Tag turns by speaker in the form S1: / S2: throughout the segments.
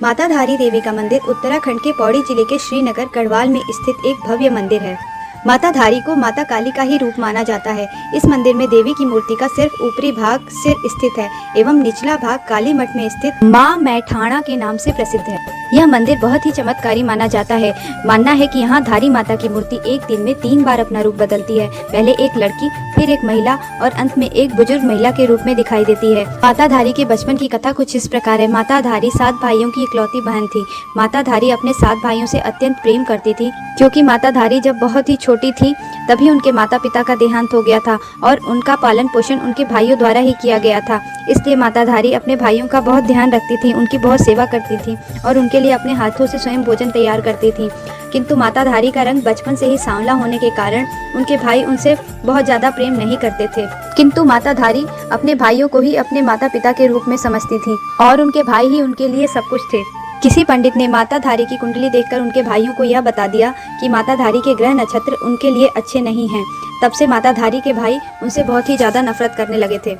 S1: माता धारी देवी का मंदिर उत्तराखंड के पौड़ी जिले के श्रीनगर गढ़वाल में स्थित एक भव्य मंदिर है। माता धारी को माता काली का ही रूप माना जाता है। इस मंदिर में देवी की मूर्ति का सिर्फ ऊपरी भाग सिर स्थित है एवं निचला भाग काली मठ में स्थित माँ मैठाणा के नाम से प्रसिद्ध है। यह मंदिर बहुत ही चमत्कारी माना जाता है। मानना है कि यहाँ धारी माता की मूर्ति एक दिन में 3 बार अपना रूप बदलती है। पहले एक लड़की, फिर एक महिला और अंत में एक बुजुर्ग महिला के रूप में दिखाई देती है। माता धारी के बचपन की कथा कुछ इस प्रकार है। माता धारी 7 भाइयों की इकलौती बहन थी। माता धारी अपने 7 भाइयों से अत्यंत प्रेम करती थी, क्योंकि माता धारी जब बहुत ही छोटी थी तभी उनके माता पिता का देहांत हो गया था और उनका पालन पोषण उनके भाइयों द्वारा ही किया गया था। इसलिए माता धारी अपने भाइयों का बहुत ध्यान रखती थी, उनकी बहुत सेवा करती थी और उनके लिए अपने हाथों से स्वयं भोजन तैयार करती थी। किंतु माता धारी का रंग बचपन से ही सांवला होने के कारण उनके भाई उनसे बहुत ज्यादा प्रेम नहीं करते थे। किंतु माता धारी अपने भाइयों को ही अपने माता पिता के रूप में समझती थी और उनके भाई ही उनके लिए सब कुछ थे। किसी पंडित ने माता धारी की कुंडली देखकर उनके भाइयों को यह बता दिया कि माता धारी के ग्रह नक्षत्र उनके लिए अच्छे नहीं हैं। तब से माता धारी के भाई उनसे बहुत ही ज्यादा नफरत करने लगे थे।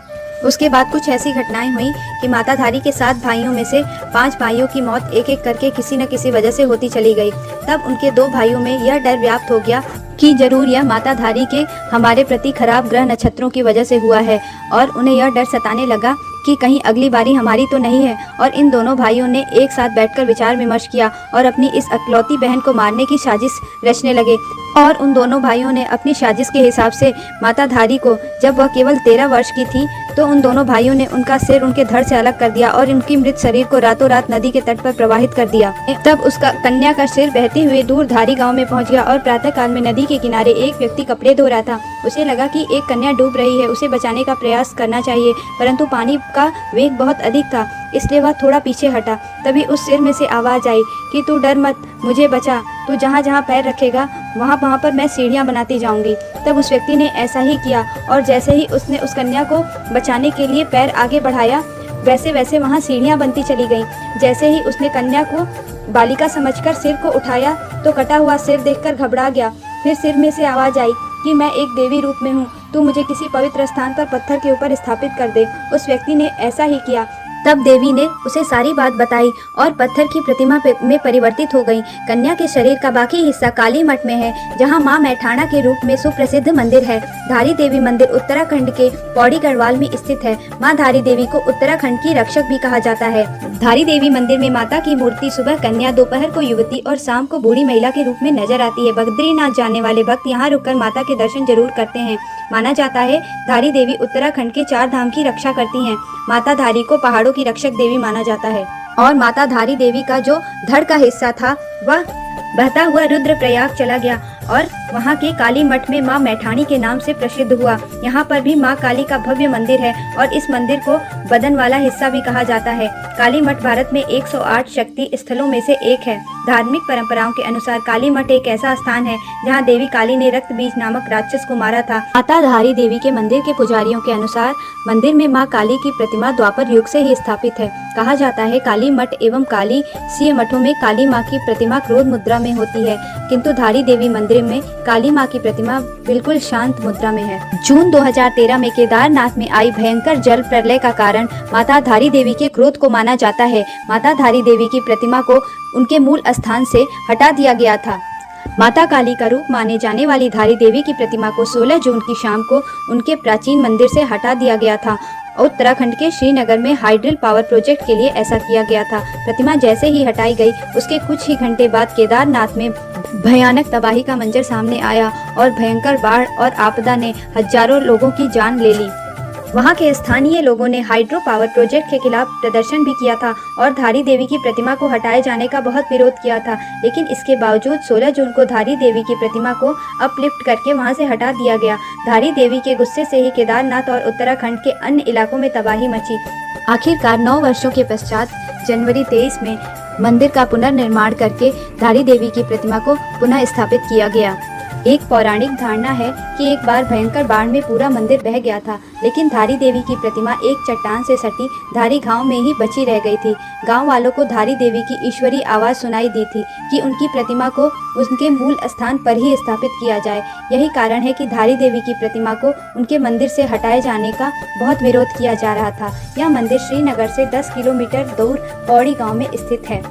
S1: उसके बाद कुछ ऐसी घटनाएं हुई कि माता धारी के 7 भाइयों में से 5 भाइयों की मौत एक एक करके किसी न किसी वजह से होती चली गई। तब उनके 2 भाइयों में यह डर व्याप्त हो गया कि जरूर यह माता धारी के हमारे प्रति खराब ग्रह नक्षत्रों की वजह से हुआ है और उन्हें यह डर सताने लगा कि कहीं अगली बारी हमारी तो नहीं है। और इन दोनों भाइयों ने एक साथ बैठकर विचार विमर्श किया और अपनी इस इकलौती बहन को मारने की साजिश रचने लगे। और उन दोनों भाइयों ने अपनी साजिश के हिसाब से माता धारी को, जब वह केवल 13 वर्ष की थी, तो उन दोनों भाइयों ने उनका सिर उनके धड़ से अलग कर दिया और उनकी मृत शरीर को रातों रात नदी के तट पर प्रवाहित कर दिया। तब उसका कन्या का सिर बहते हुए दूर धारी गांव में पहुंच गया और प्रातः काल में नदी के किनारे एक व्यक्ति कपड़े धो रहा था। उसे लगा कि एक कन्या डूब रही है, उसे बचाने का प्रयास करना चाहिए, परंतु पानी का वेग बहुत अधिक था, इसलिए वह थोड़ा पीछे हटा। तभी उस सिर में से आवाज आई कि तू डर मत, मुझे बचा, तू जहाँ जहाँ पैर रखेगा वहाँ पर मैं सीढ़ियाँ बनाती जाऊंगी। तब उस व्यक्ति ने ऐसा ही किया और जैसे ही उसने उस कन्या को बचाने के लिए पैर आगे बढ़ाया, वैसे वैसे वहाँ सीढ़ियाँ बनती चली गईं। जैसे ही उसने कन्या को बालिका समझकर सिर को उठाया तो कटा हुआ सिर देखकर घबरा गया। फिर सिर में से आवाज आई कि मैं एक देवी रूप में हूँ, तू मुझे किसी पवित्र स्थान पर पत्थर के ऊपर स्थापित कर दे। उस व्यक्ति ने ऐसा ही किया। तब देवी ने उसे सारी बात बताई और पत्थर की प्रतिमा में परिवर्तित हो गई। कन्या के शरीर का बाकी हिस्सा काली मठ में है, जहां मां मैठाणा के रूप में सुप्रसिद्ध मंदिर है। धारी देवी मंदिर उत्तराखंड के पौड़ी गढ़वाल में स्थित है। मां धारी देवी को उत्तराखंड की रक्षक भी कहा जाता है। धारी देवी मंदिर में माता की मूर्ति सुबह कन्या, दोपहर को युवती और शाम को बूढ़ी महिला के रूप में नजर आती है। बद्रीनाथ जाने वाले भक्त यहाँ रुककर माता के दर्शन जरूर करते हैं। माना जाता है धारी देवी उत्तराखंड के 4 धाम की रक्षा करती हैं। माता धारी को पहाड़ों की रक्षक देवी माना जाता है और माता धारी देवी का जो धड़ का हिस्सा था वह बहता हुआ रुद्रप्रयाग चला गया और वहाँ के काली मठ में माँ मैठाणी के नाम से प्रसिद्ध हुआ। यहाँ पर भी माँ काली का भव्य मंदिर है और इस मंदिर को बदन वाला हिस्सा भी कहा जाता है। काली मठ भारत में 108 शक्ति स्थलों में से एक है। धार्मिक परंपराओं के अनुसार काली मठ एक ऐसा स्थान है जहाँ देवी काली ने रक्त बीज नामक राक्षस को मारा था। माता धारी देवी के मंदिर के पुजारियों के अनुसार मंदिर में माँ काली की प्रतिमा द्वापर युग से ही स्थापित है। कहा जाता है काली मठ एवं काली सिंह मठों में काली माँ की प्रतिमा क्रोध मुद्रा में होती है, किंतु धारी देवी मंदिर में काली माँ की प्रतिमा बिल्कुल शांत मुद्रा में है। जून 2013 में केदारनाथ में आई भयंकर जल प्रलय का कारण माता धारी देवी के क्रोध को माना जाता है। माता धारी देवी की प्रतिमा को उनके मूल स्थान से हटा दिया गया था। माता काली का रूप माने जाने वाली धारी देवी की प्रतिमा को 16 जून की शाम को उनके प्राचीन मंदिर से हटा दिया गया था। उत्तराखंड के श्रीनगर में हाइड्रल पावर प्रोजेक्ट के लिए ऐसा किया गया था। प्रतिमा जैसे ही हटाई गई उसके कुछ ही घंटे बाद केदारनाथ में भयानक तबाही का मंजर सामने आया और भयंकर बाढ़ और आपदा ने हजारों लोगों की जान ले ली। वहां के स्थानीय लोगों ने हाइड्रो पावर प्रोजेक्ट के खिलाफ प्रदर्शन भी किया था और धारी देवी की प्रतिमा को हटाए जाने का बहुत विरोध किया था, लेकिन इसके बावजूद 16 जून को धारी देवी की प्रतिमा को अपलिफ्ट करके वहां से हटा दिया गया। धारी देवी के गुस्से से ही केदारनाथ और उत्तराखंड के अन्य इलाकों में तबाही मची। आखिरकार 9 वर्षों के पश्चात जनवरी 23 में मंदिर का पुनर्निर्माण करके धारी देवी की प्रतिमा को पुनः स्थापित किया गया। एक पौराणिक धारणा है कि एक बार भयंकर बाढ़ में पूरा मंदिर बह गया था, लेकिन धारी देवी की प्रतिमा एक चट्टान से सटी धारी गांव में ही बची रह गई थी। गांव वालों को धारी देवी की ईश्वरी आवाज सुनाई दी थी कि उनकी प्रतिमा को उनके मूल स्थान पर ही स्थापित किया जाए। यही कारण है कि धारी देवी की प्रतिमा को उनके मंदिर से हटाए जाने का बहुत विरोध किया जा रहा था। यह मंदिर श्रीनगर से 10 किलोमीटर दूर पौड़ी गाँव में स्थित है।